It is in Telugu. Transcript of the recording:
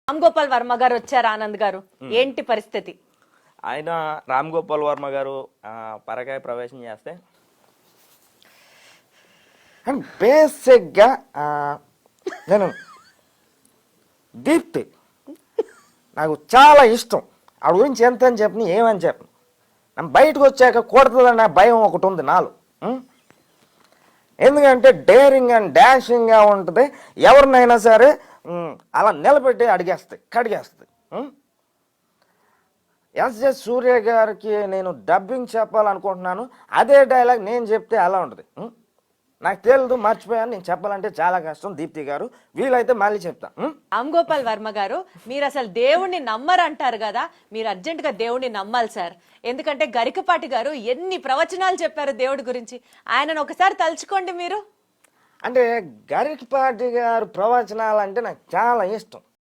రామ్ గోపాల్ వర్మ గారు వచ్చారు, ఆనంద్ గారు, ఏంటి పరిస్థితి? ఆయన రామ్ గోపాల్ వర్మ గారు పరకాయ ప్రవేశం చేస్తే బేసిక్గా నేను దీప్తి నాకు చాలా ఇష్టం. ఆవిడ గురించి ఎంత అని చెప్పని ఏమని చెప్పను. నేను బయటకు వచ్చాక కొడుతుందన్న భయం ఒకటి ఉంది నాలో. ఎందుకంటే డేరింగ్ అండ్ డాషింగ్గా ఉంటుంది. ఎవరినైనా సరే అలా నిలబెట్టి కడిగేస్తుంది. ఎస్ఎస్ సూర్య గారికి నేను డబ్బింగ్ చెప్పాలనుకుంటున్నాను. అదే డైలాగ్ నేను చెప్తే అలా ఉంటుంది. నాకు తెలియదు, మర్చిపోయాను. నేను చెప్పాలంటే చాలా కష్టం. దీప్తి గారు వీలైతే మళ్ళీ చెప్తా. రామ్ గోపాల్ వర్మ గారు, మీరు అసలు దేవుణ్ణి నమ్మరు అంటారు కదా, మీరు అర్జెంట్ గా దేవుణ్ణి నమ్మాలి సార్. ఎందుకంటే గరికపాటి గారు ఎన్ని ప్రవచనాలు చెప్పారు దేవుడి గురించి, ఆయనను ఒకసారి తలుచుకోండి మీరు. అంటే గరికపాటి గారు ప్రవచనాలు అంటే నాకు చాలా ఇష్టం.